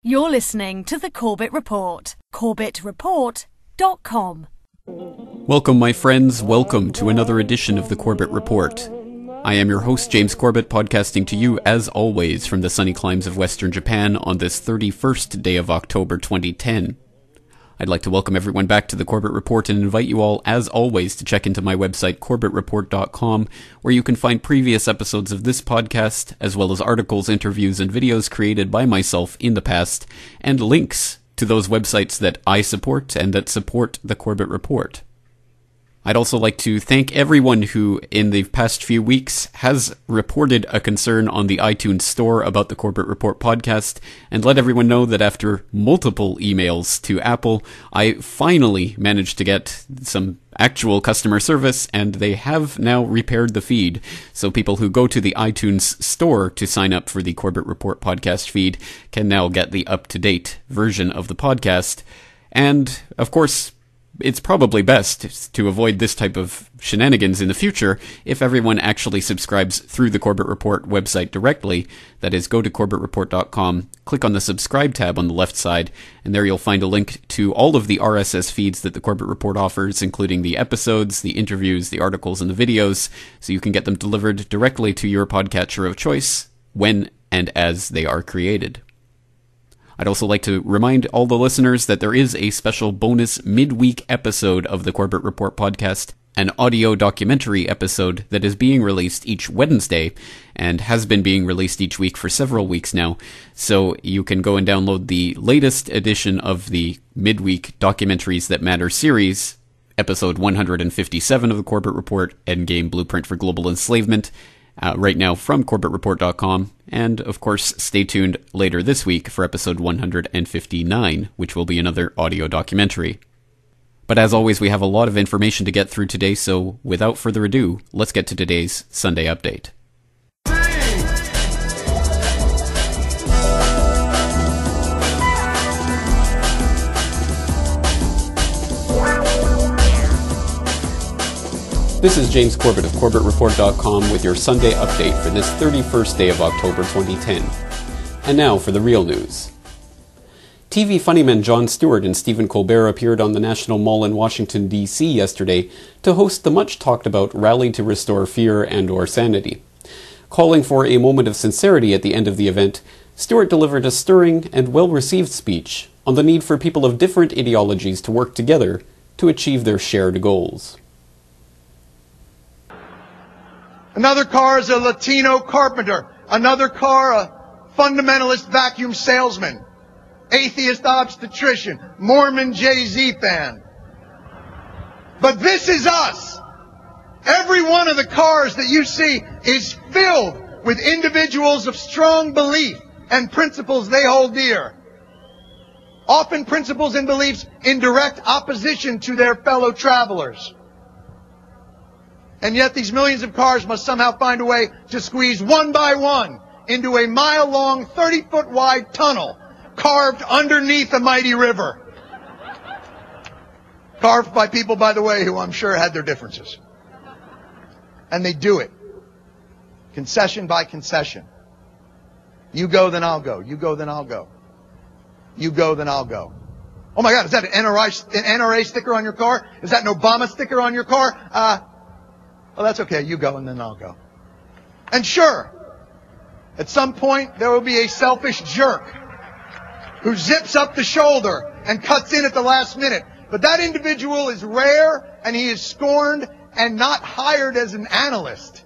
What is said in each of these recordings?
You're listening to the Corbett Report. CorbettReport.com. Welcome, my friends. Welcome to another edition of the Corbett Report. I am your host, James Corbett, podcasting to you, as always, from the sunny climes of Western Japan on this 31st day of October 2010. I'd like to welcome everyone back to the Corbett Report and invite you all, as always, to check into my website, CorbettReport.com, where you can find previous episodes of this podcast, as well as articles, interviews, and videos created by myself in the past, and links to those websites that I support and that support the Corbett Report. I'd also like to thank everyone who, in the past few weeks, has reported a concern on the iTunes store about the Corbett Report podcast, and let everyone know that after multiple emails to Apple, I finally managed to get some actual customer service, and they have now repaired the feed. So people who go to the iTunes store to sign up for the Corbett Report podcast feed can now get the up-to-date version of the podcast. And, of course, it's probably best to avoid this type of shenanigans in the future if everyone actually subscribes through the Corbett Report website directly. That is, go to CorbettReport.com, click on the subscribe tab on the left side, and there you'll find a link to all of the RSS feeds that the Corbett Report offers, including the episodes, the interviews, the articles, and the videos, so you can get them delivered directly to your podcatcher of choice when and as they are created. I'd also like to remind all the listeners that there is a special bonus midweek episode of the Corbett Report podcast, an audio documentary episode that is being released each Wednesday and has been being released each week for several weeks now. So you can go and download the latest edition of the midweek Documentaries That Matter series, episode 157 of the Corbett Report, Endgame Blueprint for Global Enslavement, right now from CorbettReport.com, and of course stay tuned later this week for episode 159, which will be another audio documentary. But as always, we have a lot of information to get through today, so without further ado, let's get to today's Sunday Update. This is James Corbett of CorbettReport.com with your Sunday update for this 31st day of October 2010. And now for the real news. TV funnymen Jon Stewart and Stephen Colbert appeared on the National Mall in Washington, D.C. yesterday to host the much-talked-about Rally to Restore Fear and/or Sanity. Calling for a moment of sincerity at the end of the event, Stewart delivered a stirring and well-received speech on the need for people of different ideologies to work together to achieve their shared goals. Another car is a Latino carpenter. Another car, a fundamentalist vacuum salesman. Atheist obstetrician. Mormon Jay-Z fan. But this is us. Every one of the cars that you see is filled with individuals of strong belief and principles they hold dear. Often principles and beliefs in direct opposition to their fellow travelers. And yet these millions of cars must somehow find a way to squeeze one by one into a mile-long, 30-foot-wide tunnel carved underneath a mighty river. Carved by people, by the way, who I'm sure had their differences. And they do it. Concession by concession. You go, then I'll go. You go, then I'll go. You go, then I'll go. Oh my God, is that an NRA sticker on your car? Is that an Obama sticker on your car? Well, that's okay. You go and then I'll go. And sure, at some point there will be a selfish jerk who zips up the shoulder and cuts in at the last minute. But that individual is rare and he is scorned and not hired as an analyst.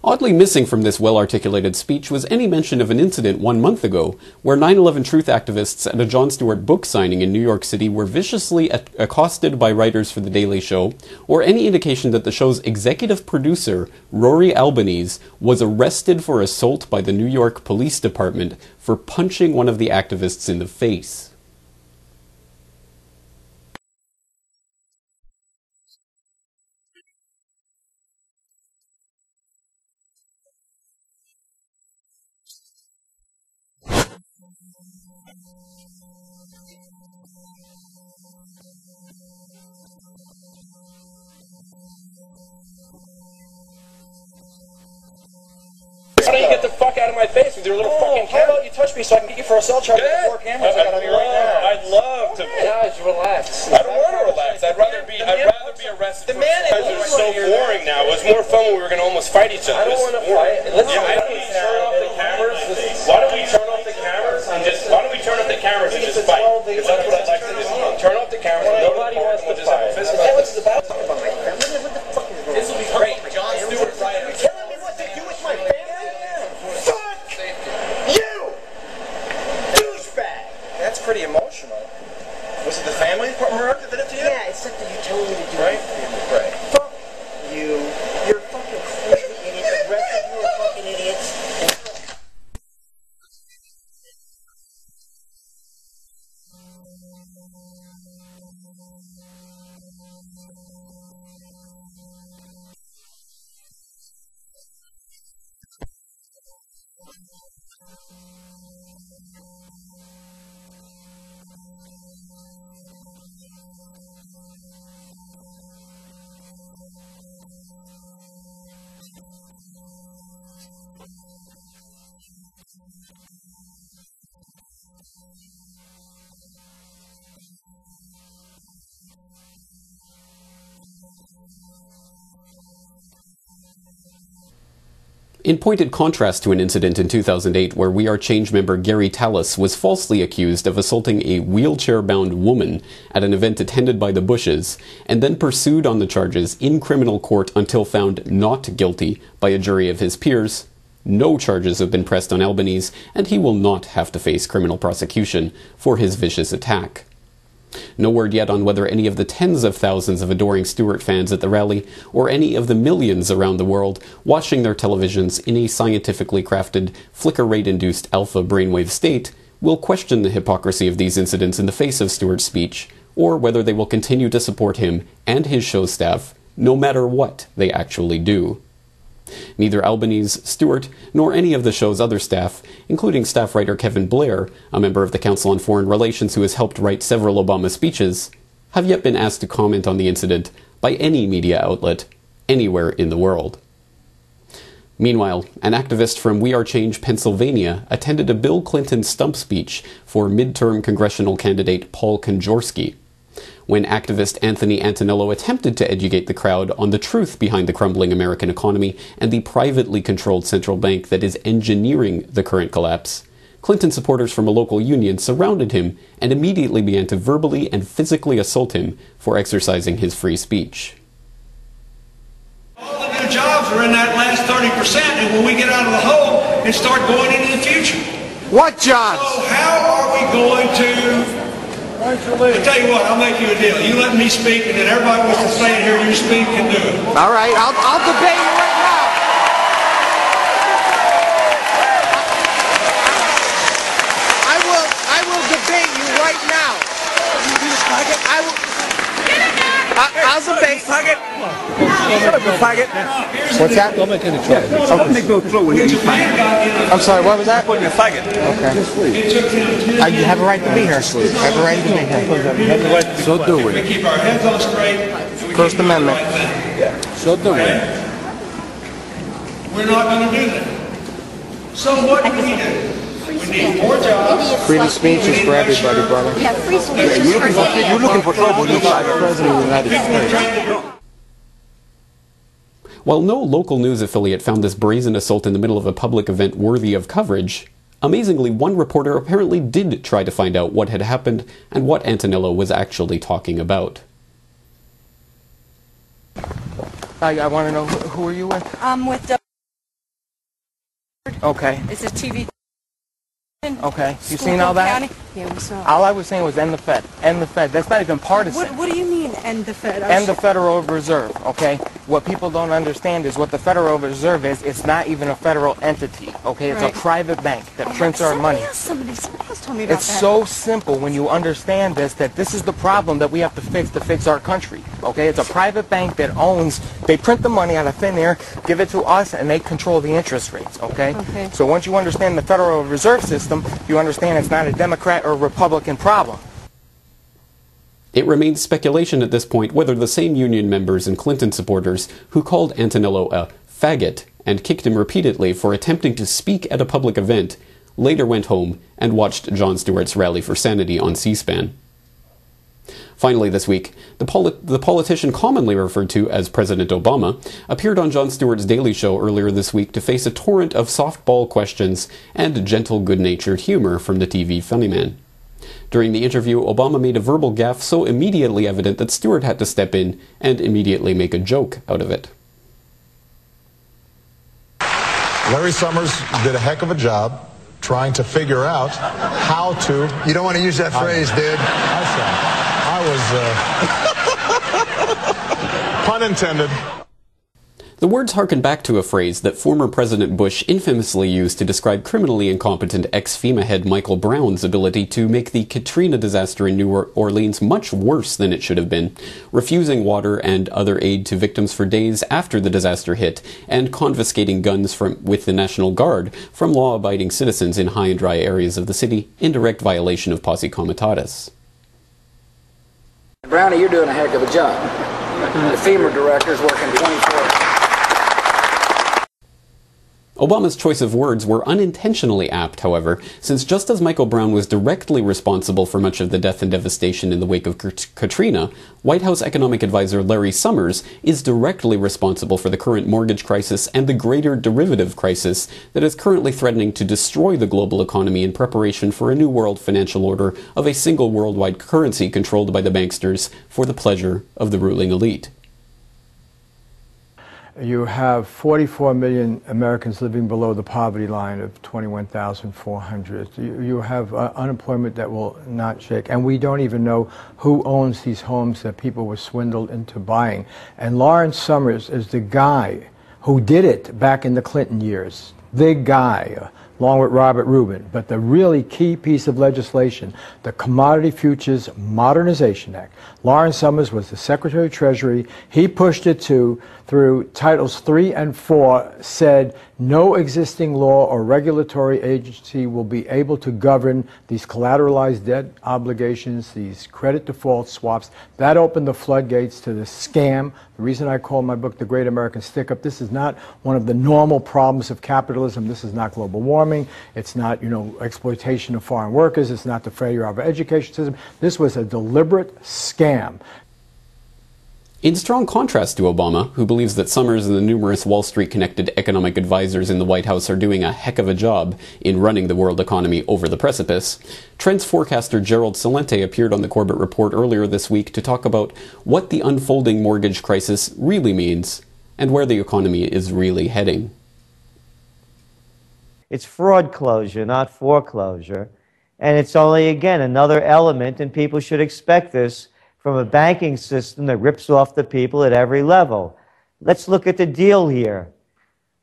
Oddly missing from this well-articulated speech was any mention of an incident 1 month ago where 9/11 truth activists at a Jon Stewart book signing in New York City were viciously accosted by writers for The Daily Show, or any indication that the show's executive producer, Rory Albanese, was arrested for assault by the New York Police Department for punching one of the activists in the face. get the fuck out of my face with your little fucking camera. How about you touch me so I can get you for a cell charge with 4 cameras I got on me right now? I'd love to. Guys, relax. I don't want to relax. I'd rather be arrested. The man is so boring now. It was more fun when we were going to almost fight each other. I don't want to fight. Why don't we turn off the cameras? Why don't we turn off the cameras and just fight? Because that's what I'd like to do. Turn off the cameras. Nobody wants to fight. That's what it's about. What the fuck is going on? This will be great. Jon Stewart, right? You're telling me what to do with my family? Fuck you, douchebag. That's pretty emotional. Was it the family Mark that did it to you? Yeah, it's something you told me to do. Right? Right. Fuck you. You're a fucking crazy idiot. The rest of you are fucking idiots. In pointed contrast to an incident in 2008 where We Are Change member Gary Tallis was falsely accused of assaulting a wheelchair-bound woman at an event attended by the Bushes, and then pursued on the charges in criminal court until found not guilty by a jury of his peers, no charges have been pressed on Albanese, and he will not have to face criminal prosecution for his vicious attack. No word yet on whether any of the tens of thousands of adoring Stewart fans at the rally, or any of the millions around the world watching their televisions in a scientifically crafted, flicker rate-induced alpha brainwave state, will question the hypocrisy of these incidents in the face of Stewart's speech, or whether they will continue to support him and his show staff, no matter what they actually do. Neither Albanese, Stewart, nor any of the show's other staff, including staff writer Kevin Blair, a member of the Council on Foreign Relations who has helped write several Obama speeches, have yet been asked to comment on the incident by any media outlet anywhere in the world. Meanwhile, an activist from We Are Change, Pennsylvania, attended a Bill Clinton stump speech for midterm congressional candidate Paul Konjarsky. When activist Anthony Antonello attempted to educate the crowd on the truth behind the crumbling American economy and the privately controlled central bank that is engineering the current collapse, Clinton supporters from a local union surrounded him and immediately began to verbally and physically assault him for exercising his free speech. All the new jobs are in that last 30%, and when we get out of the hole and start going into the future. What jobs? So how are we going to... I'll tell you what, I'll make you a deal. You let me speak, and then everybody wants to stay in here, you speak and do it. All right, I'll debate you right now. I will debate you right now. I'll debate. What's that? Don't make any trouble. Don't make no trouble here. I'm sorry, what was that? Putting a faggot. Okay. You have a right to be here. I have a right to be here. So do we. We keep our heads on straight. First Amendment. So do we. We're not going to do that. So what do we do? We need more jobs. Freedom of speech is for everybody, brother. Yeah, free speech is for everybody. You're looking for trouble. You're the President of the United States. While no local news affiliate found this brazen assault in the middle of a public event worthy of coverage, amazingly one reporter apparently did try to find out what had happened and what Antonello was actually talking about. I want to know, who are you with? I'm with Okay. It's a TV. Okay. You seen all that? County? Yeah, we saw it. All I was saying was end the Fed. End the Fed. That's not even partisan. What do you mean, end the Fed? And the Federal Reserve, okay? What people don't understand is what the Federal Reserve is, it's not even a federal entity, okay? It's Right. a private bank that prints our money. Somebody else told me about It's that. so simple when you understand this, that this is the problem that we have to fix our country, okay? It's a private bank that owns, they print the money out of thin air, give it to us, and they control the interest rates, okay? Okay. So once you understand the Federal Reserve System, you understand it's not a Democrat or Republican problem. It remains speculation at this point whether the same union members and Clinton supporters who called Antonello a faggot and kicked him repeatedly for attempting to speak at a public event, later went home and watched Jon Stewart's rally for sanity on C-SPAN. Finally this week, the politician commonly referred to as President Obama appeared on Jon Stewart's Daily Show earlier this week to face a torrent of softball questions and gentle, good-natured humor from the TV funnyman. During the interview, Obama made a verbal gaffe so immediately evident that Stewart had to step in and immediately make a joke out of it. Larry Summers did a heck of a job trying to figure out how to... You don't want to use that phrase, dude. Pun intended. The words harken back to a phrase that former President Bush infamously used to describe criminally incompetent ex-FEMA head Michael Brown's ability to make the Katrina disaster in New Orleans much worse than it should have been, refusing water and other aid to victims for days after the disaster hit, and confiscating guns with the National Guard from law-abiding citizens in high and dry areas of the city in direct violation of Posse Comitatus. Brownie, you're doing a heck of a job. The FEMA director's working 24 Obama's choice of words were unintentionally apt, however, since just as Michael Brown was directly responsible for much of the death and devastation in the wake of Katrina, White House economic advisor Larry Summers is directly responsible for the current mortgage crisis and the greater derivative crisis that is currently threatening to destroy the global economy in preparation for a new world financial order of a single worldwide currency controlled by the banksters for the pleasure of the ruling elite. You have 44 million Americans living below the poverty line of 21,400. You have unemployment that will not shake. And we don't even know who owns these homes that people were swindled into buying. And Lawrence Summers is the guy who did it back in the Clinton years. The guy, along with Robert Rubin. But the really key piece of legislation, the Commodity Futures Modernization Act. Lawrence Summers was the Secretary of Treasury. He pushed it through Titles 3 and 4, said no existing law or regulatory agency will be able to govern these collateralized debt obligations, these credit default swaps. That opened the floodgates to the scam. The reason I call my book The Great American Stick-Up, this is not one of the normal problems of capitalism. This is not global warming. It's not, exploitation of foreign workers. It's not the failure of our education system. This was a deliberate scam. In strong contrast to Obama, who believes that Summers and the numerous Wall Street-connected economic advisors in the White House are doing a heck of a job in running the world economy over the precipice, trends forecaster Gerald Celente appeared on the Corbett Report earlier this week to talk about what the unfolding mortgage crisis really means and where the economy is really heading. It's fraud closure, not foreclosure. And it's only, again, another element, and people should expect this from a banking system that rips off the people at every level. Let's look at the deal here.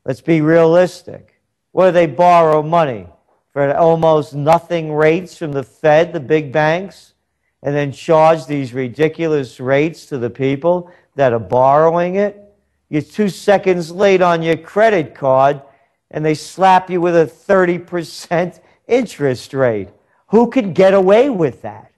Let's be realistic. What do they borrow money? For almost nothing rates from the Fed, the big banks, and then charge these ridiculous rates to the people that are borrowing it? You're 2 seconds late on your credit card, and they slap you with a 30% interest rate. Who could get away with that?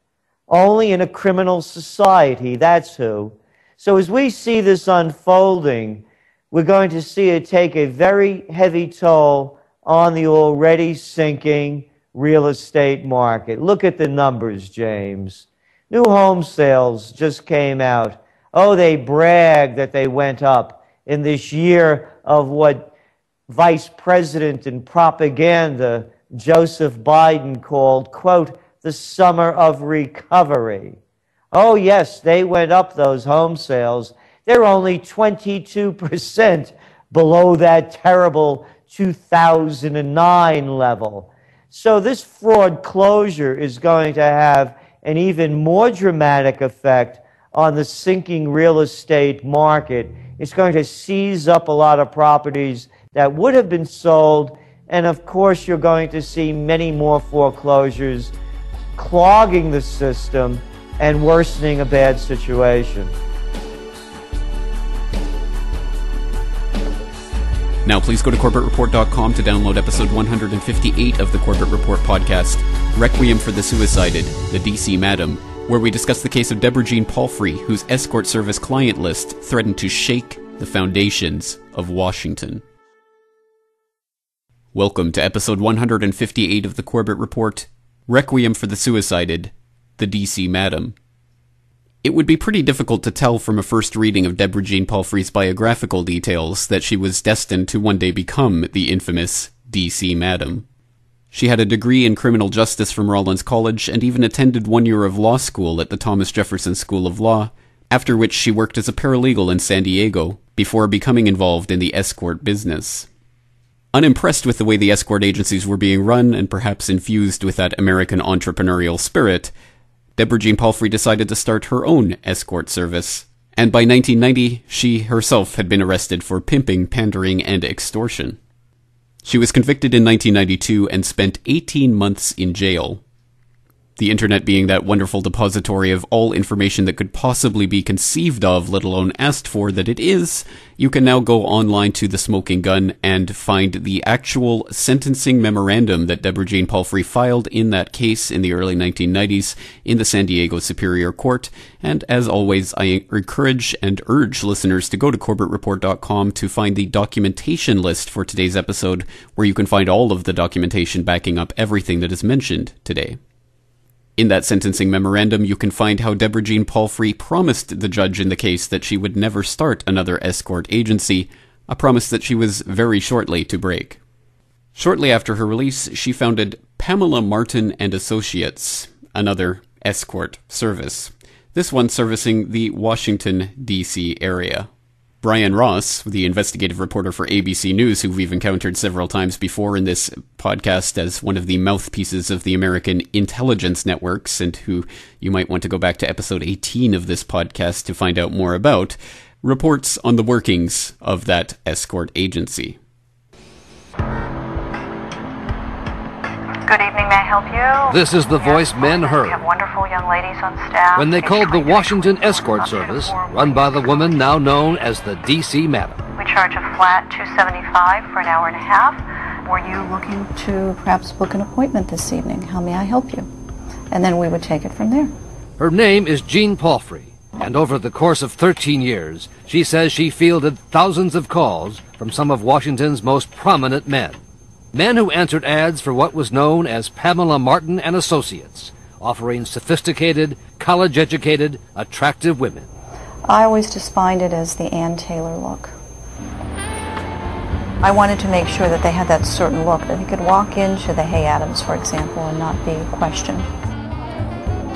Only in a criminal society, that's who. So as we see this unfolding, we're going to see it take a very heavy toll on the already sinking real estate market. Look at the numbers, James. New home sales just came out. Oh, they brag that they went up in this year of what Vice President in propaganda Joseph Biden called, quote, the summer of recovery. Oh, yes, they went up, those home sales. They're only 22% below that terrible 2009 level. So this fraud closure is going to have an even more dramatic effect on the sinking real estate market. It's going to seize up a lot of properties that would have been sold, and of course you're going to see many more foreclosures, clogging the system and worsening a bad situation. Now please go to CorbettReport.com to download episode 158 of the Corbett Report podcast, Requiem for the Suicided, the DC Madam, where we discuss the case of Deborah Jean Palfrey, whose escort service client list threatened to shake the foundations of Washington. Welcome to episode 158 of the Corbett Report, Requiem for the Suicided, the DC Madam. It would be pretty difficult to tell from a first reading of Deborah Jean Palfrey's biographical details that she was destined to one day become the infamous DC Madam. She had a degree in criminal justice from Rollins College and even attended 1 year of law school at the Thomas Jefferson School of Law, after which she worked as a paralegal in San Diego, before becoming involved in the escort business. Unimpressed with the way the escort agencies were being run, and perhaps infused with that American entrepreneurial spirit, Deborah Jean Palfrey decided to start her own escort service, and by 1990, she herself had been arrested for pimping, pandering, and extortion. She was convicted in 1992 and spent 18 months in jail. The internet being that wonderful depository of all information that could possibly be conceived of, let alone asked for, that it is, you can now go online to The Smoking Gun and find the actual sentencing memorandum that Deborah Jean Palfrey filed in that case in the early 1990s in the San Diego Superior Court. And as always, I encourage and urge listeners to go to CorbettReport.com to find the documentation list for today's episode, where you can find all of the documentation backing up everything that is mentioned today. In that sentencing memorandum, you can find how Deborah Jean Palfrey promised the judge in the case that she would never start another escort agency, a promise that she was very shortly to break. Shortly after her release, she founded Pamela Martin and Associates, another escort service, this one servicing the Washington, D.C. area. Brian Ross, the investigative reporter for ABC News, who we've encountered several times before in this podcast as one of the mouthpieces of the American intelligence networks, and who you might want to go back to episode 18 of this podcast to find out more about, reports on the workings of that escort agency. Good evening, may I help you? This is the voice men heard. We have wonderful young ladies on staff. When they called the Washington Escort Service, run by the woman now known as the DC Madam. We charge a flat $275 for an hour and a half. Were you looking to perhaps book an appointment this evening? How may I help you? And then we would take it from there. Her name is Jean Palfrey, and over the course of 13 years, she says she fielded thousands of calls from some of Washington's most prominent men. Men who answered ads for what was known as Pamela Martin and Associates, offering sophisticated, college-educated, attractive women. I always defined it as the Ann Taylor look. I wanted to make sure that they had that certain look, that they could walk into the Hay Adams, for example, and not be questioned.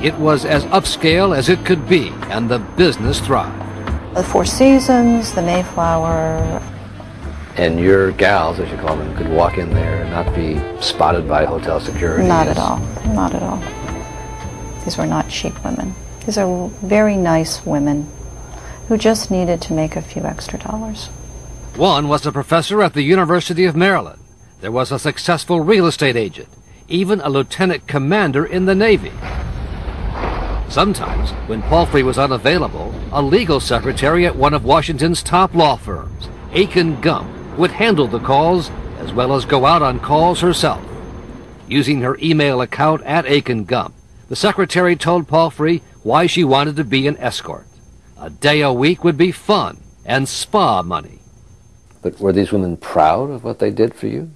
It was as upscale as it could be, and the business thrived. The Four Seasons, the Mayflower. And your gals, as you call them, could walk in there and not be spotted by hotel security? Not at all. Not at all. These were not cheap women. These are very nice women who just needed to make a few extra dollars. One was a professor at the University of Maryland. There was a successful real estate agent, even a lieutenant commander in the Navy. Sometimes, when Palfrey was unavailable, a legal secretary at one of Washington's top law firms, Aiken Gump, would handle the calls as well as go out on calls herself. Using her email account at Aiken Gump, the secretary told Palfrey why she wanted to be an escort. A day a week would be fun and spa money. But were these women proud of what they did for you?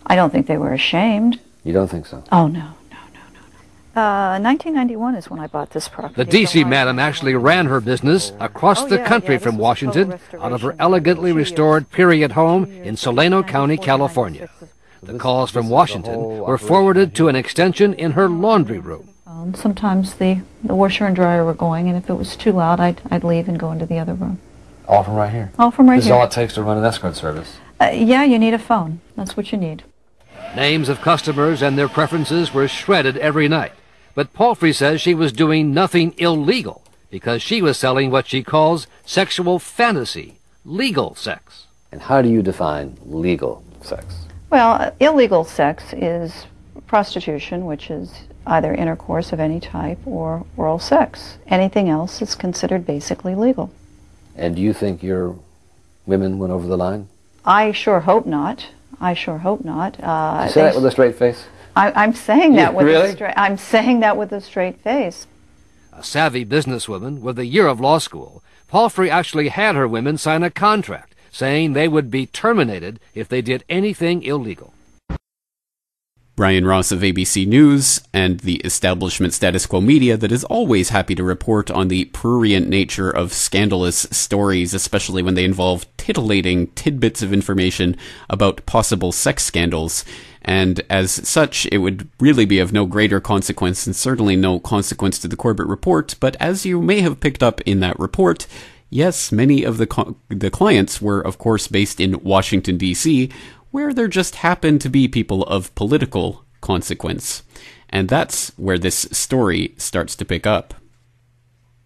I don't think they were ashamed. You don't think so? Oh, no. 1991 is when I bought this property. The DC Madam actually ran her business across the country from Washington out of her elegantly restored period home in Solano County, California. The calls from Washington were forwarded to an extension in her laundry room. Sometimes the washer and dryer were going, and if it was too loud, I'd leave and go into the other room. All from right here? All from right here. This is all it takes to run an escort service? Yeah, you need a phone. That's what you need. Names of customers and their preferences were shredded every night. But Palfrey says she was doing nothing illegal because she was selling what she calls sexual fantasy, legal sex. And how do you define legal sex? Well, illegal sex is prostitution, which is either intercourse of any type or oral sex. Anything else is considered basically legal. And do you think your women went over the line? I sure hope not. I sure hope not. You say that with a straight face? I'm saying that with really? I'm saying that with a straight face. A savvy businesswoman with a year of law school, Palfrey actually had her women sign a contract saying they would be terminated if they did anything illegal. Brian Ross of ABC News, and the establishment status quo media that is always happy to report on the prurient nature of scandalous stories, especially when they involve titillating tidbits of information about possible sex scandals. And as such, it would really be of no greater consequence, and certainly no consequence to the Corbett Report. But as you may have picked up in that report, yes, many of the clients were, of course, based in Washington, D.C., where there just happened to be people of political consequence. And that's where this story starts to pick up.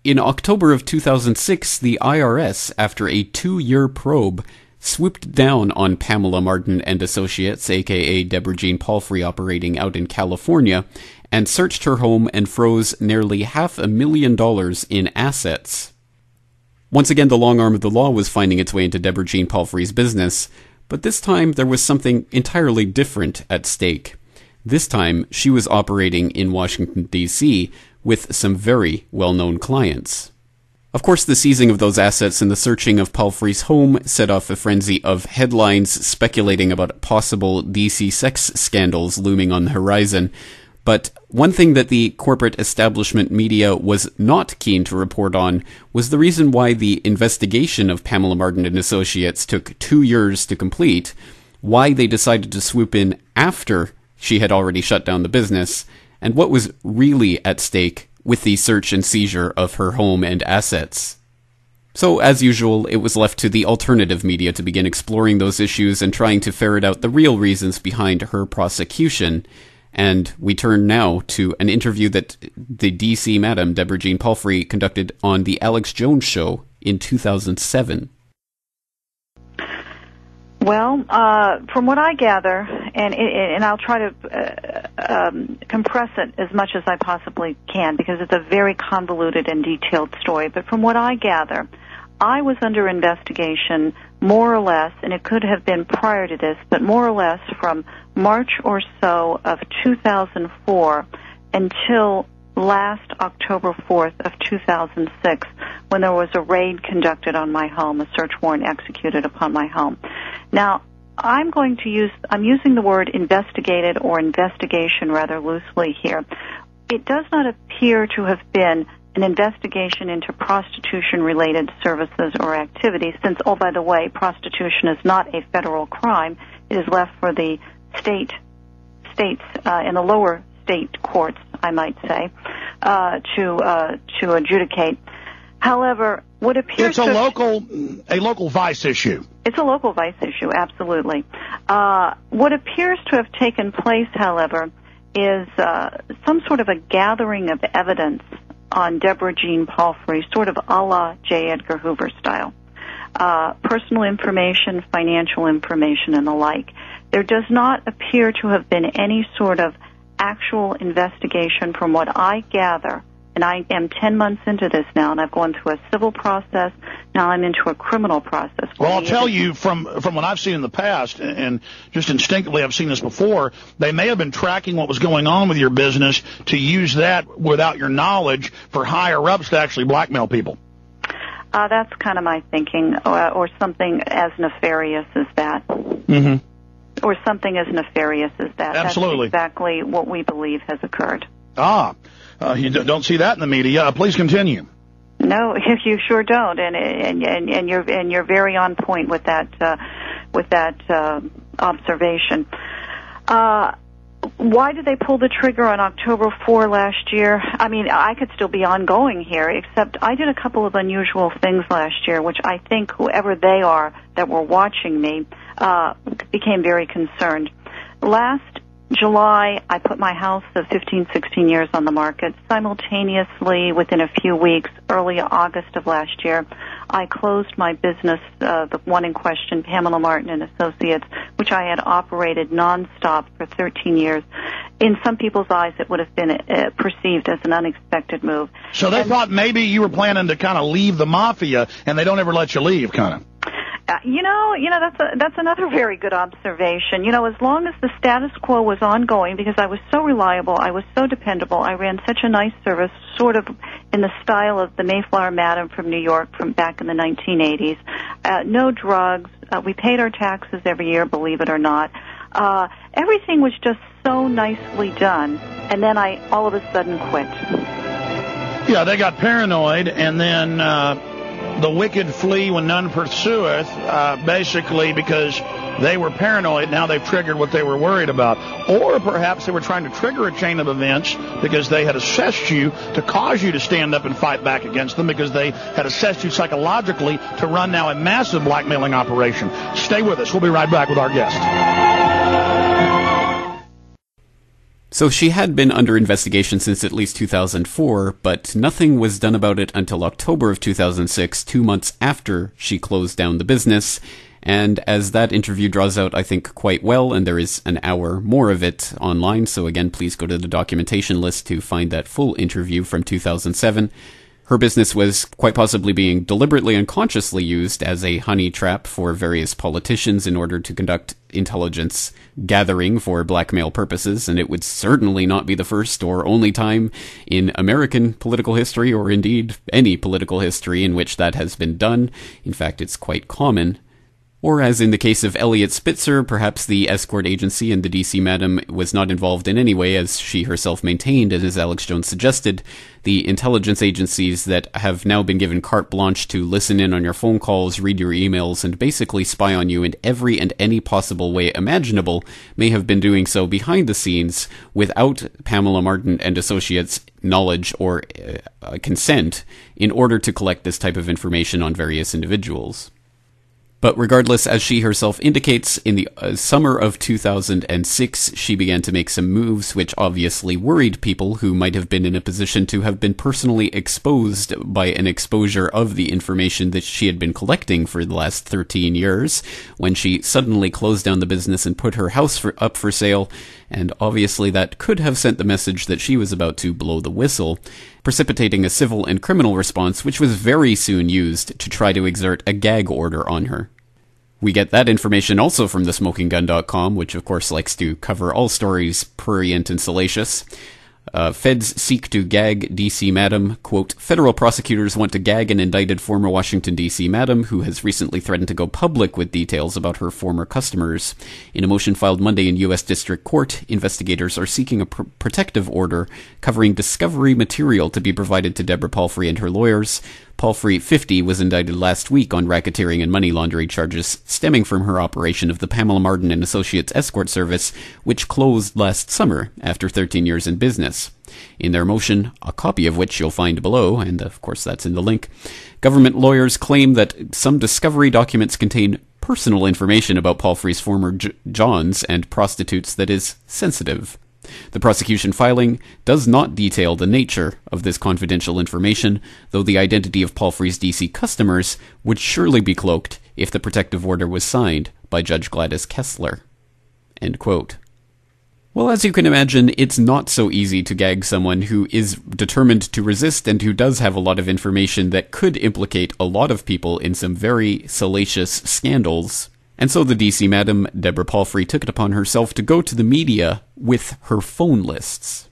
In October of 2006, the IRS, after a 2-year probe, swooped down on Pamela Martin and Associates, aka Deborah Jean Palfrey, operating out in California, and searched her home and froze nearly $500,000 in assets. Once again, the long arm of the law was finding its way into Deborah Jean Palfrey's business, but this time there was something entirely different at stake. This time, she was operating in Washington, D.C., with some very well-known clients. Of course, the seizing of those assets and the searching of Palfrey's home set off a frenzy of headlines speculating about possible D.C. sex scandals looming on the horizon. But one thing that the corporate establishment media was not keen to report on was the reason why the investigation of Pamela Martin and Associates took 2 years to complete, why they decided to swoop in after she had already shut down the business, and what was really at stake with the search and seizure of her home and assets. So, as usual, it was left to the alternative media to begin exploring those issues and trying to ferret out the real reasons behind her prosecution. And we turn now to an interview that the DC Madam, Deborah Jean Palfrey, conducted on The Alex Jones Show in 2007. Well, from what I gather, and I'll try to compress it as much as I possibly can because it's a very convoluted and detailed story, but from what I gather, I was under investigation more or less, and it could have been prior to this, but more or less from March or so of 2004 until last October 4th of 2006, when there was a raid conducted on my home, a search warrant executed upon my home. Now, I'm using the word investigated or investigation rather loosely here. It does not appear to have been an investigation into prostitution-related services or activities, since, oh, by the way, prostitution is not a federal crime. It is left for the states in the lower state courts, I might say, to adjudicate. However, what appears it's a local vice issue. It's a local vice issue, absolutely. What appears to have taken place, however, is some sort of a gathering of evidence on Deborah Jean Palfrey, sort of a la J. Edgar Hoover style. Personal information, financial information, and the like. There does not appear to have been any sort of actual investigation from what I gather, and I am 10 months into this now, and I've gone through a civil process, now I'm into a criminal process. Well, I'll tell you from what I've seen in the past, and just instinctively I've seen this before, they may have been tracking what was going on with your business to use that without your knowledge for higher-ups to actually blackmail people. That's kind of my thinking, or something as nefarious as that. Mm-hmm. Or something as nefarious as that. Absolutely. That's exactly what we believe has occurred. You don't see that in the media. Please continue. No, you sure don't, and you're very on point with that observation. Why did they pull the trigger on October 4 last year? I mean, I could still be ongoing here, except I did a couple of unusual things last year, which I think whoever they are that were watching me became very concerned. Last July, I put my house of 15, 16 years on the market. Simultaneously, within a few weeks, early August of last year, I closed my business, the one in question, Pamela Martin and Associates, which I had operated nonstop for 13 years. In some people's eyes, it would have been perceived as an unexpected move. So they thought maybe you were planning to kind of leave the mafia, and they don't ever let you leave, kind of. That's another very good observation. As long as the status quo was ongoing, because I was so reliable, I was so dependable, I ran such a nice service, sort of in the style of the Mayflower Madam from New York from back in the 1980s. No drugs. We paid our taxes every year, believe it or not. Everything was just so nicely done, and then I all of a sudden quit. Yeah, they got paranoid, and then the wicked flee when none pursueth, basically because they were paranoid. Now they've triggered what they were worried about. Or perhaps they were trying to trigger a chain of events because they had assessed you to cause you to stand up and fight back against them, because they had assessed you psychologically to run now a massive blackmailing operation. Stay with us. We'll be right back with our guest. So she had been under investigation since at least 2004, but nothing was done about it until October of 2006, 2 months after she closed down the business. And as that interview draws out, I think, quite well, and there is an hour more of it online, so again, please go to the documentation list to find that full interview from 2007. Her business was quite possibly being deliberately and consciously used as a honey trap for various politicians in order to conduct intelligence gathering for blackmail purposes, and it would certainly not be the first or only time in American political history, or indeed any political history, in which that has been done. In fact, it's quite common. Or as in the case of Elliot Spitzer, perhaps the escort agency and the DC Madam was not involved in any way, as she herself maintained, and as Alex Jones suggested. The intelligence agencies that have now been given carte blanche to listen in on your phone calls, read your emails, and basically spy on you in every and any possible way imaginable may have been doing so behind the scenes without Pamela Martin and Associates' knowledge or consent in order to collect this type of information on various individuals. But regardless, as she herself indicates, in the summer of 2006, she began to make some moves which obviously worried people who might have been in a position to have been personally exposed by an exposure of the information that she had been collecting for the last 13 years, when she suddenly closed down the business and put her house up for sale, and obviously that could have sent the message that she was about to blow the whistle, precipitating a civil and criminal response which was very soon used to try to exert a gag order on her. We get that information also from thesmokinggun.com, which of course likes to cover all stories prurient and salacious. Feds seek to gag DC Madam. Quote, federal prosecutors want to gag an indicted former Washington, D.C. Madam who has recently threatened to go public with details about her former customers. In a motion filed Monday in U.S. District Court, investigators are seeking a protective order covering discovery material to be provided to Deborah Palfrey and her lawyers. Palfrey, 50, was indicted last week on racketeering and money laundering charges stemming from her operation of the Pamela Martin and Associates escort service, which closed last summer after 13 years in business. In their motion, a copy of which you'll find below, and of course that's in the link, government lawyers claim that some discovery documents contain personal information about Palfrey's former Johns and prostitutes that is sensitive. The prosecution filing does not detail the nature of this confidential information, though the identity of Palfrey's DC customers would surely be cloaked if the protective order was signed by Judge Gladys Kessler. End quote. Well, as you can imagine, it's not so easy to gag someone who is determined to resist and who does have a lot of information that could implicate a lot of people in some very salacious scandals. And so the DC Madam, Deborah Palfrey, took it upon herself to go to the media with her phone lists.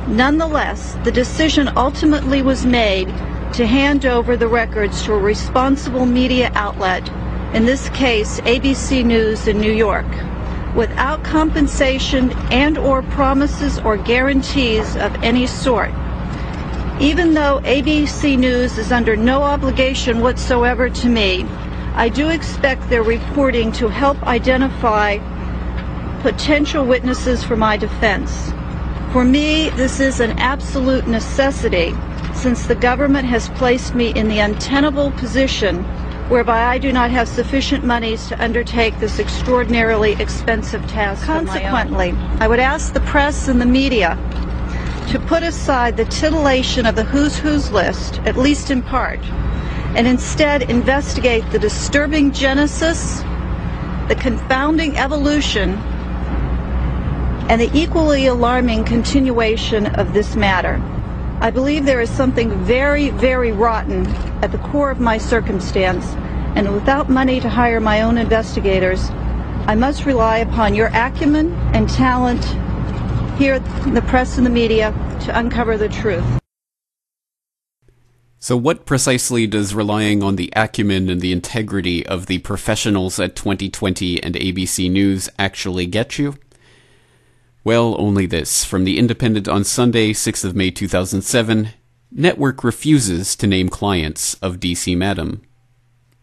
Nonetheless, the decision ultimately was made to hand over the records to a responsible media outlet, in this case ABC News in New York, without compensation and/or promises or guarantees of any sort. Even though ABC News is under no obligation whatsoever to me, I do expect their reporting to help identify potential witnesses for my defense. For me, this is an absolute necessity, since the government has placed me in the untenable position whereby I do not have sufficient monies to undertake this extraordinarily expensive task. Consequently, I would ask the press and the media to put aside the titillation of the who's who's list, at least in part, and instead investigate the disturbing genesis, the confounding evolution, and the equally alarming continuation of this matter. I believe there is something very, very rotten at the core of my circumstance, and without money to hire my own investigators, I must rely upon your acumen and talent here in the press and the media to uncover the truth. So what precisely does relying on the acumen and the integrity of the professionals at 2020 and ABC News actually get you? Well, only this. From The Independent on Sunday, 6th of May 2007, network refuses to name clients of DC Madam.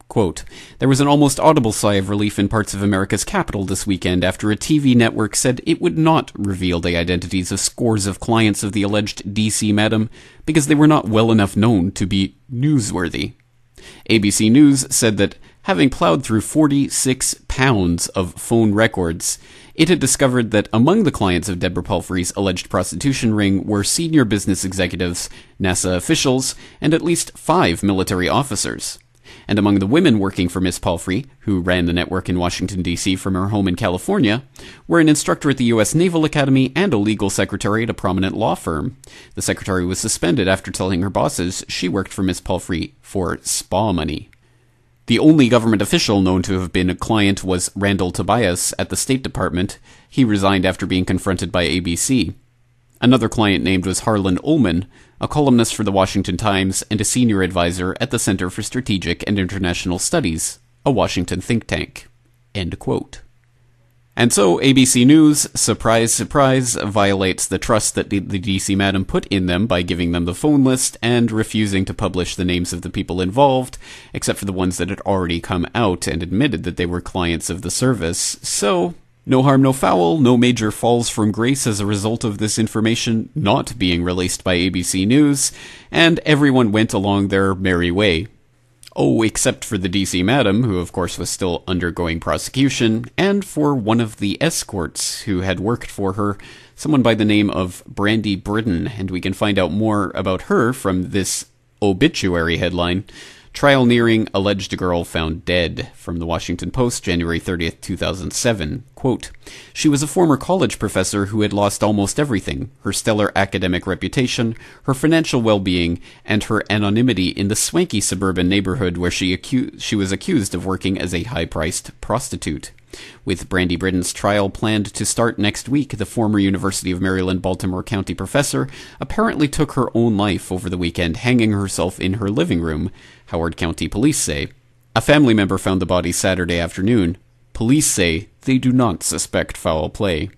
Quote, there was an almost audible sigh of relief in parts of America's capital this weekend after a TV network said it would not reveal the identities of scores of clients of the alleged DC Madam because they were not well enough known to be newsworthy. ABC News said that, having plowed through 46 pounds of phone records, it had discovered that among the clients of Deborah Palfrey's alleged prostitution ring were senior business executives, NASA officials, and at least 5 military officers. And among the women working for Miss Palfrey, who ran the network in Washington, D.C. from her home in California, were an instructor at the U.S. Naval Academy and a legal secretary at a prominent law firm. The secretary was suspended after telling her bosses she worked for Miss Palfrey for spa money. The only government official known to have been a client was Randall Tobias at the State Department. He resigned after being confronted by ABC. Another client named was Harlan Ullman, a columnist for the Washington Times and a senior advisor at the Center for Strategic and International Studies, a Washington think tank. End quote. And so ABC News, surprise, surprise, violates the trust that the DC Madam put in them by giving them the phone list and refusing to publish the names of the people involved, except for the ones that had already come out and admitted that they were clients of the service. So, no harm, no foul, no major falls from grace as a result of this information not being released by ABC News, and everyone went along their merry way. Oh, except for the DC Madam, who of course was still undergoing prosecution, and for one of the escorts who had worked for her, someone by the name of Brandy Britton, and we can find out more about her from this obituary headline. Trial nearing, alleged girl found dead, from the Washington Post, January 30th, 2007. Quote, she was a former college professor who had lost almost everything, her stellar academic reputation, her financial well-being, and her anonymity in the swanky suburban neighborhood where she was accused of working as a high-priced prostitute. With Brandy Britton's trial planned to start next week, the former University of Maryland Baltimore County professor apparently took her own life over the weekend, hanging herself in her living room, Howard County police say. A family member found the body Saturday afternoon. Police say they do not suspect foul play.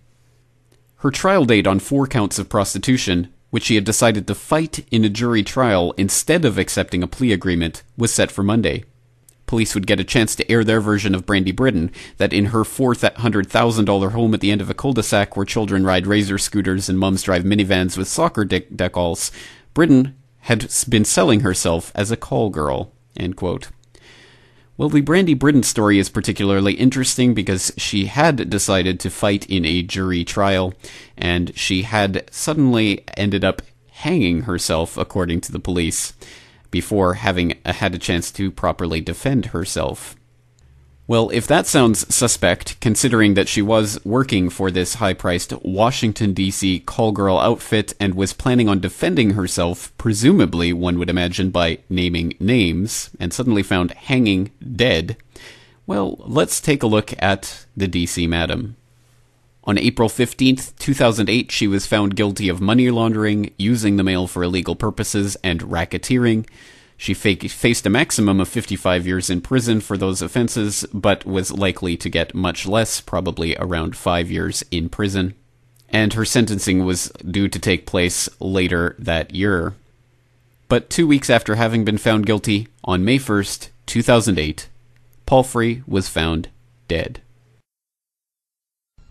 Her trial date on 4 counts of prostitution, which she had decided to fight in a jury trial instead of accepting a plea agreement, was set for Monday. Police would get a chance to air their version of Brandy Britton, that in her $400,000 home at the end of a cul-de-sac where children ride razor scooters and mums drive minivans with soccer decals, Britton had been selling herself as a call girl. End quote. Well, the Brandy Britton story is particularly interesting because she had decided to fight in a jury trial, and she had suddenly ended up hanging herself, according to the police, before having had a chance to properly defend herself. Well, if that sounds suspect, considering that she was working for this high-priced Washington, D.C. call-girl outfit and was planning on defending herself, presumably, one would imagine, by naming names, and suddenly found hanging dead, well, let's take a look at the D.C. Madam. On April 15th, 2008, she was found guilty of money laundering, using the mail for illegal purposes, and racketeering. She faced a maximum of 55 years in prison for those offenses, but was likely to get much less, probably around 5 years in prison. And her sentencing was due to take place later that year. But 2 weeks after having been found guilty, on May 1st, 2008, Palfrey was found dead.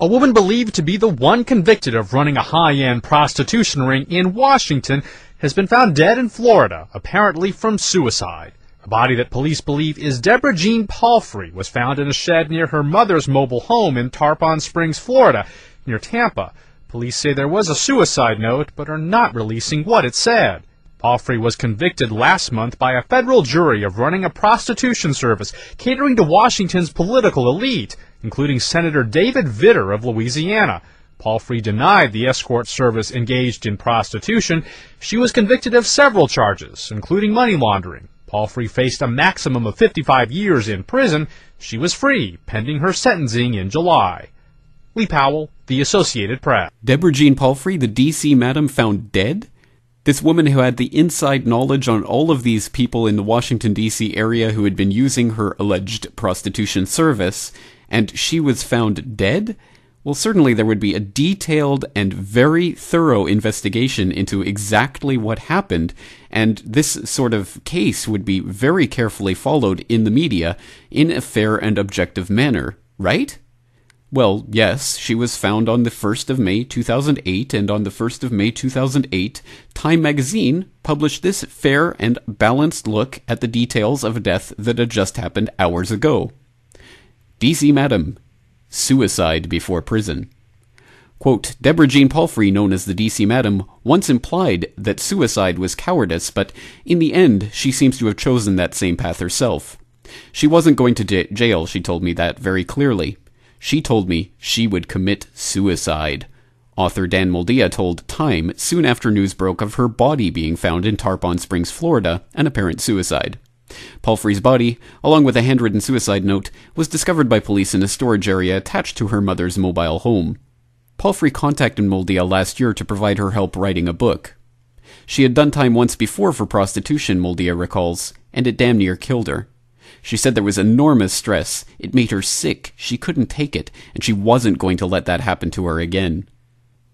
A woman believed to be the one convicted of running a high-end prostitution ring in Washington has been found dead in Florida, apparently from suicide. A body that police believe is Deborah Jean Palfrey was found in a shed near her mother's mobile home in Tarpon Springs, Florida, near Tampa. Police say there was a suicide note, but are not releasing what it said. Palfrey was convicted last month by a federal jury of running a prostitution service catering to Washington's political elite, including Senator David Vitter of Louisiana. Palfrey denied the escort service engaged in prostitution. She was convicted of several charges, including money laundering. Palfrey faced a maximum of 55 years in prison. She was free, pending her sentencing in July. Lee Powell, The Associated Press. Deborah Jean Palfrey, the D.C. Madam, found dead? This woman who had the inside knowledge on all of these people in the Washington, D.C. area who had been using her alleged prostitution service, and she was found dead? Well, certainly there would be a detailed and very thorough investigation into exactly what happened, and this sort of case would be very carefully followed in the media in a fair and objective manner, right? Well, yes, she was found on the 1st of May 2008, and on the 1st of May 2008, Time magazine published this fair and balanced look at the details of a death that had just happened hours ago. DC Madam, suicide before prison. Quote, Deborah Jean Palfrey, known as the DC Madam, once implied that suicide was cowardice, but in the end, she seems to have chosen that same path herself. She wasn't going to jail, she told me that very clearly. She told me she would commit suicide. Author Dan Moldia told Time soon after news broke of her body being found in Tarpon Springs, Florida, an apparent suicide. Palfrey's body, along with a handwritten suicide note, was discovered by police in a storage area attached to her mother's mobile home. Palfrey contacted Moldia last year to provide her help writing a book. She had done time once before for prostitution, Moldia recalls, and it damn near killed her. She said there was enormous stress, it made her sick, she couldn't take it, and she wasn't going to let that happen to her again.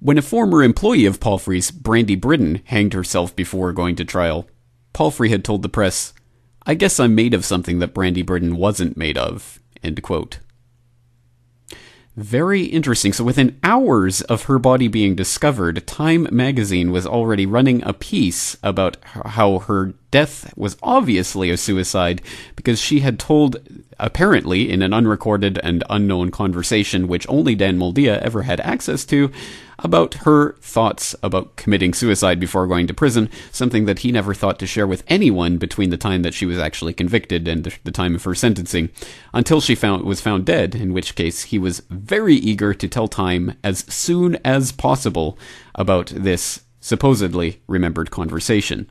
When a former employee of Palfrey's, Brandy Britton, hanged herself before going to trial, Palfrey had told the press, I guess I'm made of something that Brandy Britton wasn't made of, end quote. Very interesting. So within hours of her body being discovered, Time magazine was already running a piece about how her death was obviously a suicide because she had told, apparently in an unrecorded and unknown conversation which only Dan Moldia ever had access to, about her thoughts about committing suicide before going to prison, something that he never thought to share with anyone between the time that she was actually convicted and the time of her sentencing, until she was found dead, in which case he was very eager to tell Time as soon as possible about this supposedly remembered conversation.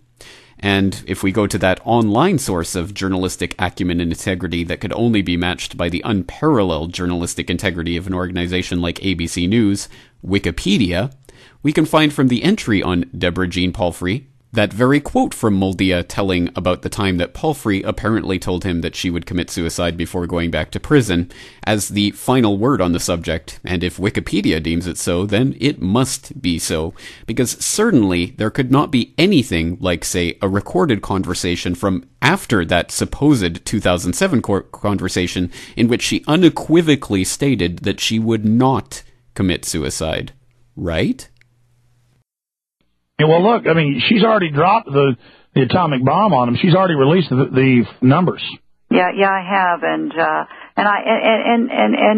And if we go to that online source of journalistic acumen and integrity that could only be matched by the unparalleled journalistic integrity of an organization like ABC News, Wikipedia, we can find from the entry on Deborah Jean Palfrey that very quote from Moldia telling about the time that Palfrey apparently told him that she would commit suicide before going back to prison as the final word on the subject, and if Wikipedia deems it so, then it must be so, because certainly there could not be anything like, say, a recorded conversation from after that supposed 2007 conversation in which she unequivocally stated that she would not commit suicide, right? Yeah, well, look, I mean, she's already dropped the atomic bomb on him. She's already released the numbers. Yeah, I have, and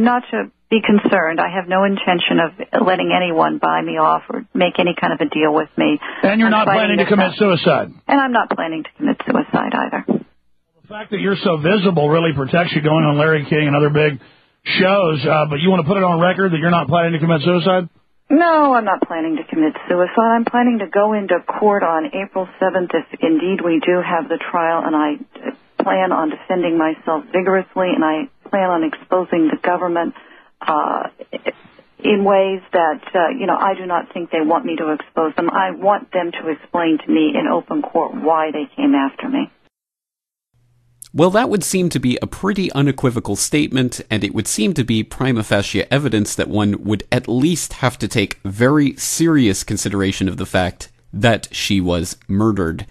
not to be concerned, I have no intention of letting anyone buy me off or make any kind of a deal with me. And you're not planning to commit suicide. And I'm not planning to commit suicide either. The fact that you're so visible really protects you going on Larry King and other big shows, but you want to put it on record that you're not planning to commit suicide? No, I'm not planning to commit suicide. I'm planning to go into court on April 7th if indeed we do have the trial, and I plan on defending myself vigorously, and I plan on exposing the government in ways that, I do not think they want me to expose them. I want them to explain to me in open court why they came after me. Well, that would seem to be a pretty unequivocal statement, and it would seem to be prima facie evidence that one would at least have to take very serious consideration of the fact that she was murdered.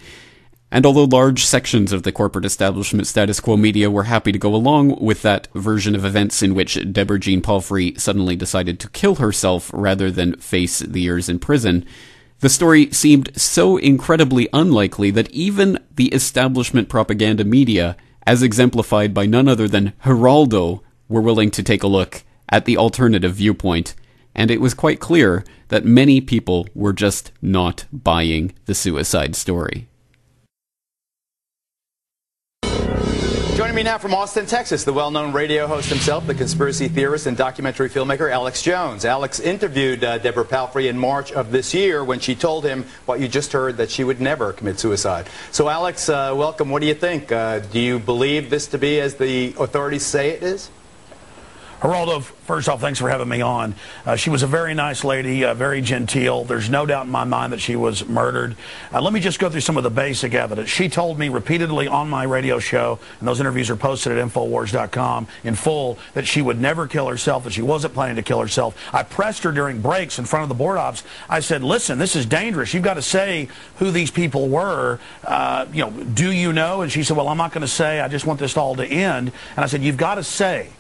And although large sections of the corporate establishment status quo media were happy to go along with that version of events in which Deborah Jean Palfrey suddenly decided to kill herself rather than face the years in prison, the story seemed so incredibly unlikely that even the establishment propaganda media, as exemplified by none other than Geraldo, were willing to take a look at the alternative viewpoint, and it was quite clear that many people were just not buying the suicide story. Joining me now from Austin, Texas, the well-known radio host himself, the conspiracy theorist and documentary filmmaker Alex Jones. Alex interviewed Deborah Palfrey in March of this year when she told him what you just heard, that she would never commit suicide. So Alex, welcome. What do you think? Do you believe this to be as the authorities say it is? Geraldo, first off, thanks for having me on. She was a very nice lady, very genteel. There's no doubt in my mind that she was murdered. Let me just go through some of the basic evidence. She told me repeatedly on my radio show, and those interviews are posted at Infowars.com in full, that she would never kill herself, that she wasn't planning to kill herself. I pressed her during breaks in front of the board ops. I said, listen, this is dangerous. You've got to say who these people were. Do you know? And she said, well, I'm not going to say. I just want this all to end. And I said, you've got to say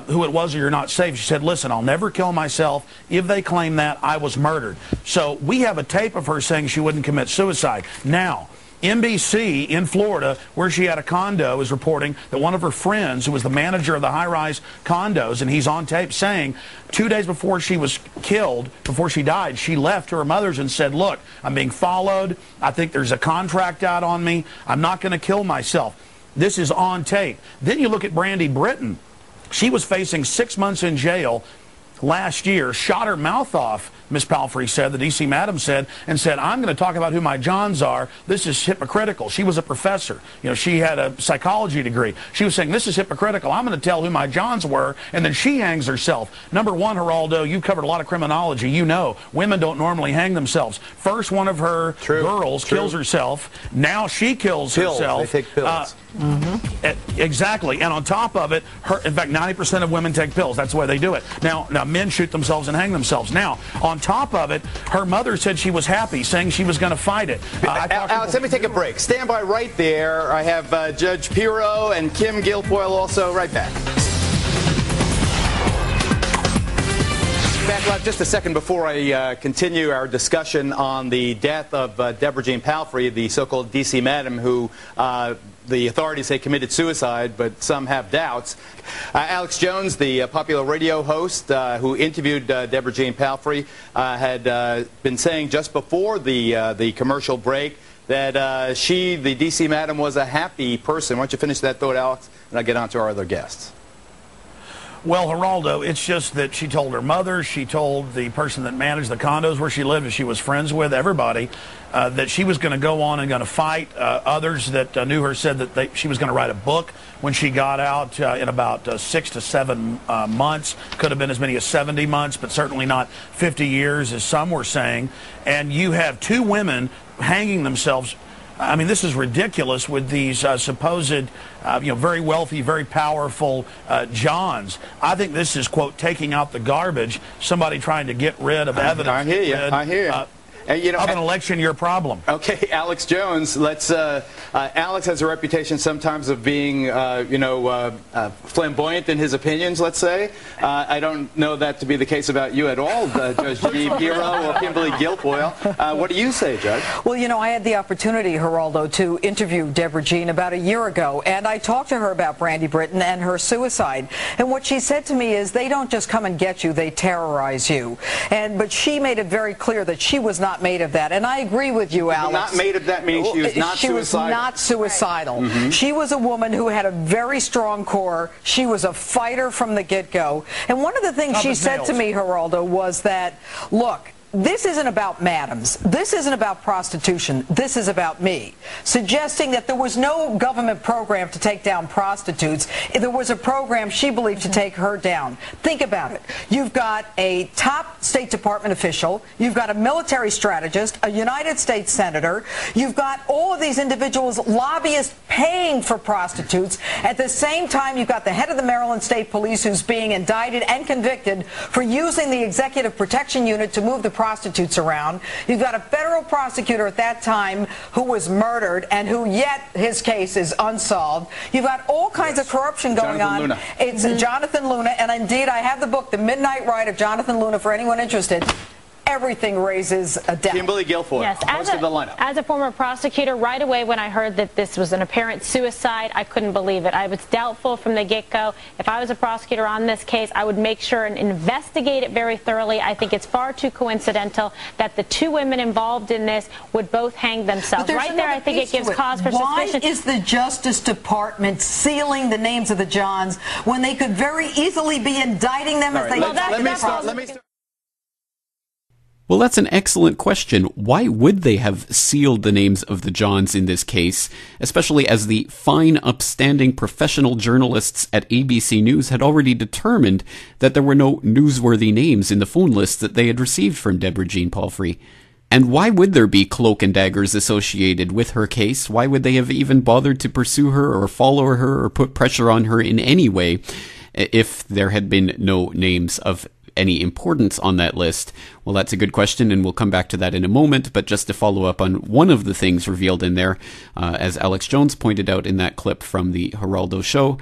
who it was or you're not safe. She said, listen, I'll never kill myself. If they claim that, I was murdered. So we have a tape of her saying she wouldn't commit suicide. Now, NBC in Florida, where she had a condo, is reporting that one of her friends, who was the manager of the high-rise condos, and he's on tape saying 2 days before she was killed, before she died, she left to her mother's and said, look, I'm being followed. I think there's a contract out on me. I'm not going to kill myself. This is on tape. Then you look at Brandy Britton. She was facing 6 months in jail last year, shot her mouth off, Miss Palfrey said, the DC Madam said, and said, I'm going to talk about who my Johns are. This is hypocritical. She was a professor. You know, she had a psychology degree. She was saying, this is hypocritical. I'm going to tell who my Johns were, and then she hangs herself. Number one, Geraldo, you've covered a lot of criminology. You know, women don't normally hang themselves. First, one of her girls kills herself. Now she kills herself. They take pills. Exactly. And on top of it, in fact, 90% of women take pills. That's the way they do it. Now, men shoot themselves and hang themselves. Now, on top of it, her mother said she was happy, saying she was going to fight it. Alex, let me take a break. Stand by right there. I have Judge Pirro and Kim Guilfoyle also right back. Back live just a second before I continue our discussion on the death of Deborah Jean Palfrey, the so-called DC Madam, who the authorities say committed suicide, but some have doubts. Alex Jones, the popular radio host who interviewed Deborah Jean Palfrey, had been saying just before the commercial break that she, the DC Madam, was a happy person. Why don't you finish that thought, Alex, and I'll get on to our other guests. Well, Geraldo, it's just that she told her mother, she told the person that managed the condos where she lived, and she was friends with everybody, that she was going to go on and going to fight. Others that knew her said that she was going to write a book when she got out in about 6 to 7 months. Could have been as many as 70 months, but certainly not 50 years, as some were saying. And you have two women hanging themselves. I mean, this is ridiculous with these supposed, very wealthy, very powerful Johns. I think this is, quote, taking out the garbage, somebody trying to get rid of evidence. I hear you. I hear you. Of an election year problem. Okay, Alex Jones. Let's. Alex has a reputation sometimes of being, flamboyant in his opinions. Let's say. I don't know that to be the case about you at all, Judge Pirro or Kimberly Guilfoyle. What do you say, Judge? Well, I had the opportunity, Geraldo, to interview Deborah Jean about a year ago, and I talked to her about Brandy Britton and her suicide. And what she said to me is, they don't just come and get you; they terrorize you. But she made it very clear that she was not made of that, and I agree with you, Alex. Not made of that means she was not suicidal. She was not suicidal. She was a woman who had a very strong core. She was a fighter from the get-go. And one of the things she said to me, Geraldo, was that, look, this isn't about madams. This isn't about prostitution. This is about me. Suggesting that there was no government program to take down prostitutes. There was a program she believed to take her down. Think about it. You've got a top State Department official. You've got a military strategist, a United States senator. You've got all of these individuals, lobbyists, paying for prostitutes. At the same time, you've got the head of the Maryland State Police who's being indicted and convicted for using the Executive Protection Unit to move the prostitutes around. You've got a federal prosecutor at that time who was murdered and who yet his case is unsolved. You've got all kinds of corruption going on. Luna. It's Jonathan Luna, and indeed I have the book, The Midnight Ride of Jonathan Luna, for anyone interested. Everything raises a doubt. Kimberly Guilfoyle, yes, host of the lineup. As a former prosecutor, right away when I heard that this was an apparent suicide, I couldn't believe it. I was doubtful from the get-go. If I was a prosecutor on this case, I would make sure and investigate it very thoroughly. I think it's far too coincidental that the two women involved in this would both hang themselves. Right there, I think it gives cause for suspicion. Why is the Justice Department sealing the names of the Johns when they could very easily be indicting them as they... Let me start. Well, that's an excellent question. Why would they have sealed the names of the Johns in this case, especially as the fine, upstanding professional journalists at ABC News had already determined that there were no newsworthy names in the phone list that they had received from Deborah Jean Palfrey? And why would there be cloak and daggers associated with her case? Why would they have even bothered to pursue her or follow her or put pressure on her in any way if there had been no names of any importance on that list? Well, that's a good question, and we'll come back to that in a moment. But just to follow up on one of the things revealed in there, as Alex Jones pointed out in that clip from the Geraldo show,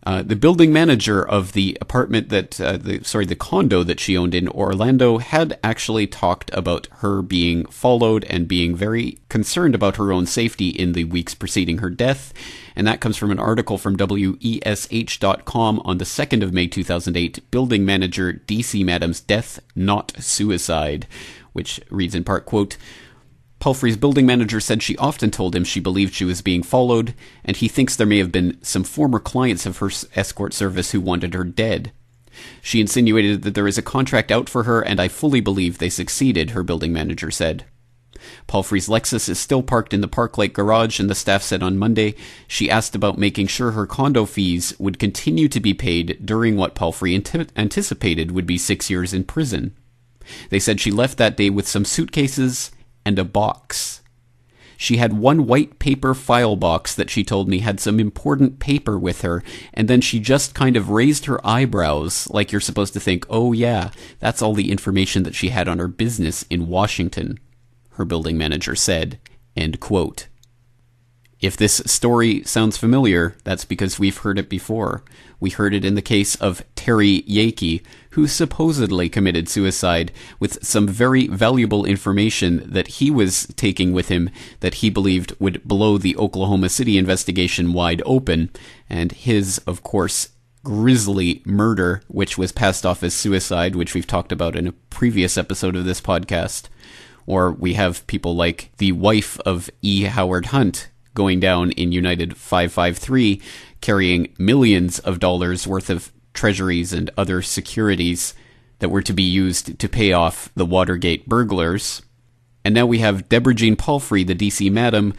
the building manager of the apartment the condo that she owned in Orlando had actually talked about her being followed and being very concerned about her own safety in the weeks preceding her death. And that comes from an article from WESH.com on the 2nd of May 2008, Building Manager DC Madam's Death, Not Suicide, which reads in part, quote, Palfrey's building manager said she often told him she believed she was being followed, and he thinks there may have been some former clients of her escort service who wanted her dead. She insinuated that there is a contract out for her, and I fully believe they succeeded, her building manager said. Palfrey's Lexus is still parked in the Park Lake garage, and the staff said on Monday she asked about making sure her condo fees would continue to be paid during what Palfrey anticipated would be 6 years in prison. They said she left that day with some suitcases and a box. She had one white paper file box that she told me had some important paper with her, and then she just kind of raised her eyebrows like you're supposed to think, oh yeah, that's all the information that she had on her business in Washington, her building manager said, end quote. If this story sounds familiar, that's because we've heard it before. We heard it in the case of Terry Yakey, who supposedly committed suicide with some very valuable information that he was taking with him that he believed would blow the Oklahoma City investigation wide open, and his, of course, grisly murder, which was passed off as suicide, which we've talked about in a previous episode of this podcast. Or we have people like the wife of E. Howard Hunt going down in United 553, carrying millions of dollars worth of treasuries and other securities that were to be used to pay off the Watergate burglars. And now we have Deborah Jean Palfrey, the DC Madam,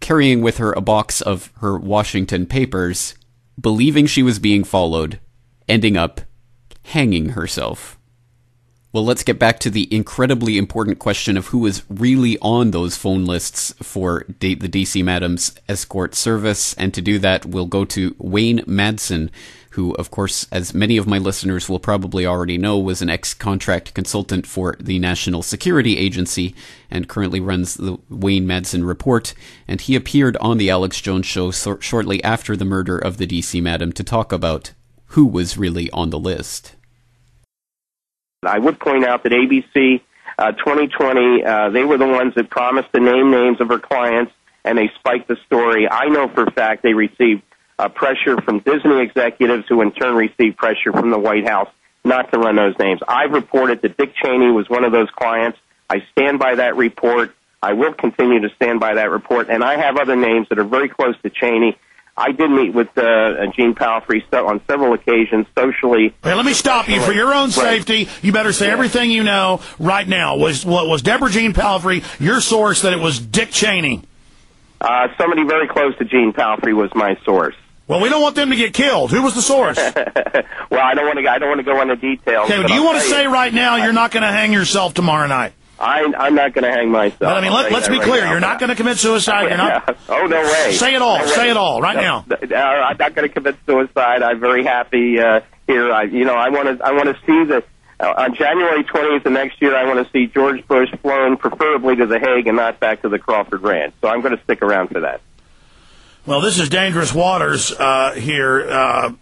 carrying with her a box of her Washington papers, believing she was being followed, ending up hanging herself. Well, let's get back to the incredibly important question of who was really on those phone lists for the DC Madam's escort service. And to do that, we'll go to Wayne Madsen, who, of course, as many of my listeners will probably already know, was an ex-contract consultant for the National Security Agency and currently runs the Wayne Madsen Report. And he appeared on the Alex Jones Show shortly after the murder of the DC Madam to talk about who was really on the list. I would point out that ABC 2020, they were the ones that promised to name names of her clients, and they spiked the story. I know for a fact they received pressure from Disney executives who in turn received pressure from the White House not to run those names. I've reported that Dick Cheney was one of those clients. I stand by that report. I will continue to stand by that report, and I have other names that are very close to Cheney. I did meet with Jean Palfrey on several occasions socially. Hey, let me stop you. For your own safety, you better say everything you know right now. Was Deborah Jean Palfrey your source that it was Dick Cheney? Somebody very close to Jean Palfrey was my source. Well, we don't want them to get killed. Who was the source? Well, I don't want to go into details. Okay, do you want to say right now you're not going to hang yourself tomorrow night? I'm not going to hang myself. But, I mean, let's be clear. You're not going to commit suicide. You're not. Oh, no way. Say it all. No say it all right now. I'm not going to commit suicide. I'm very happy here. I want to see that on January 20th of next year. I want to see George Bush flown, preferably to The Hague and not back to the Crawford Ranch. So I'm going to stick around for that. Well, this is dangerous waters here.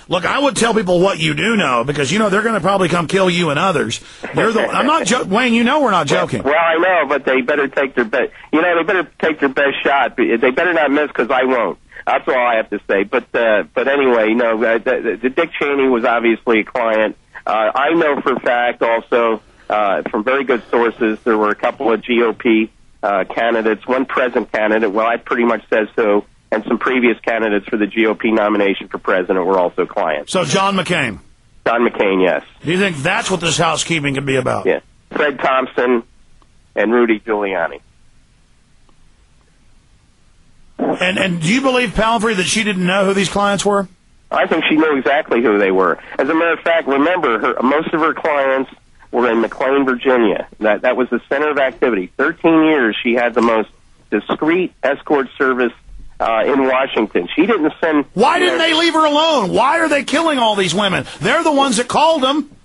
Look, I would tell people what you do know, because, they're going to probably come kill you and others. I'm not Wayne, we're not joking. Well, I know, but they better take their best. They better take their best shot. They better not miss, because I won't. That's all I have to say. But anyway, the Dick Cheney was obviously a client. I know for a fact also from very good sources there were a couple of GOP candidates, one present candidate. Well, I pretty much said so. And some previous candidates for the GOP nomination for president were also clients. So John McCain? John McCain, yes. Do you think that's what this housekeeping could be about? Yeah. Fred Thompson, and Rudy Giuliani. And do you believe, Palfrey, that she didn't know who these clients were? I think she knew exactly who they were. As a matter of fact, remember, most of her clients were in McCain, Virginia. That was the center of activity. 13 years she had the most discreet escort service in Washington. She didn't send... Why didn't they leave her alone? Why are they killing all these women? They're the ones that called them.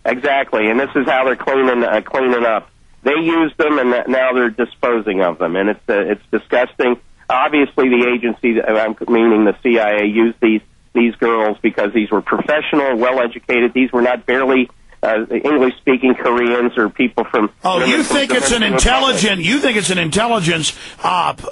Exactly, and this is how they're cleaning up. They used them, and now they're disposing of them, and it's disgusting. Obviously, the agency, meaning the CIA, used these girls because these were professional, well-educated. These were not barely English-speaking Koreans or people from... Oh, you think it's an intelligent... You think it's an intelligence op.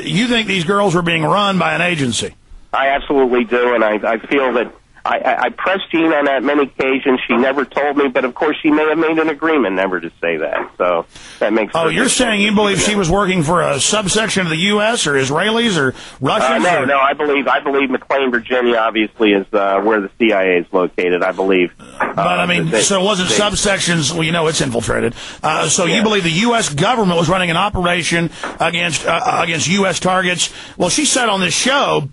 You think these girls were being run by an agency. I absolutely do, and I feel that... I pressed Jean on that many occasions. She never told me, but of course she may have made an agreement never to say that. So that makes... Oh, you're saying you believe she was working for a subsection of the U.S. or Israelis or Russians? No, I believe McCain, Virginia, obviously is where the CIA is located. I believe. But I mean, so it wasn't subsections. Well, you know, it's infiltrated. So you believe the U.S. government was running an operation against U.S. targets? Well, she said on this show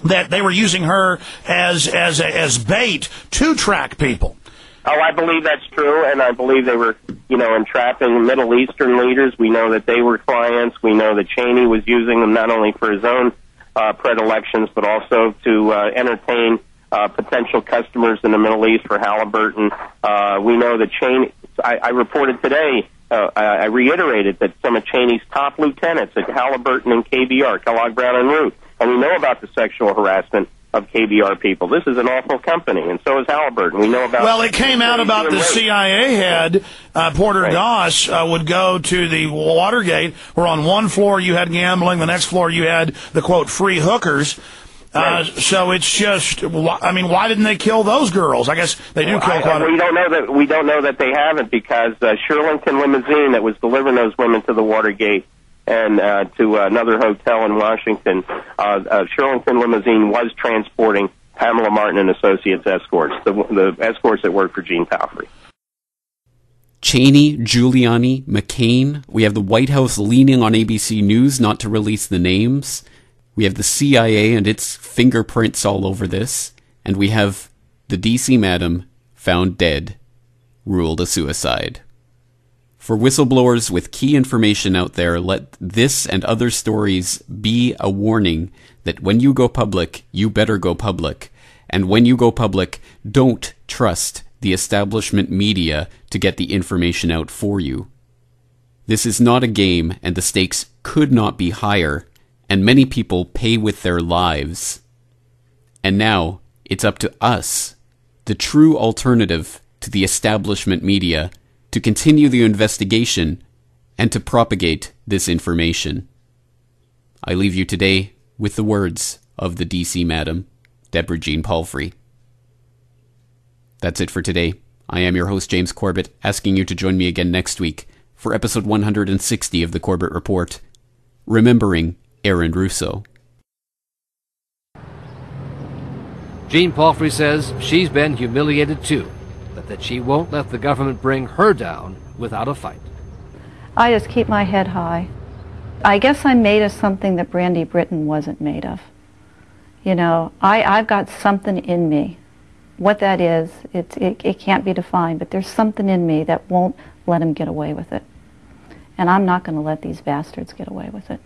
that they were using her as bait to track people. Oh, I believe that's true, and I believe they were, entrapping Middle Eastern leaders. We know that they were clients. We know that Cheney was using them not only for his own predilections, but also to entertain potential customers in the Middle East for Halliburton. We know that Cheney... I reported today, I reiterated that some of Cheney's top lieutenants at Halliburton and KBR, Kellogg Brown and Root, and we know about the sexual harassment of KBR people. This is an awful company, and so is Halliburton. We know about... Well, it came out about the CIA head, Porter Goss, would go to the Watergate, where on one floor you had gambling, the next floor you had the, quote, free hookers. So it's just... I mean, why didn't they kill those girls? I guess they do kill quite a... We don't know that they haven't, because Shirlington Limousine that was delivering those women to the Watergate and to another hotel in Washington, Shirlington Limousine was transporting Pamela Martin and Associates escorts, the escorts that worked for Gene Palfrey. Cheney, Giuliani, McCain. We have the White House leaning on ABC News not to release the names. We have the CIA and its fingerprints all over this. And we have the DC Madam found dead, ruled a suicide. For whistleblowers with key information out there, let this and other stories be a warning that when you go public, you better go public. And when you go public, don't trust the establishment media to get the information out for you. This is not a game, and the stakes could not be higher, and many people pay with their lives. And now, it's up to us, the true alternative to the establishment media, to continue the investigation and to propagate this information. I leave you today with the words of the DC Madam, Deborah Jean Palfrey. That's it for today. I am your host, James Corbett, asking you to join me again next week for episode 160 of the Corbett Report, remembering Aaron Russo. Jean Palfrey says she's been humiliated too, but that she won't let the government bring her down without a fight. I just keep my head high. I guess I'm made of something that Brandy Britton wasn't made of. You know, I've got something in me. What that is, it can't be defined, but there's something in me that won't let him get away with it. And I'm not going to let these bastards get away with it.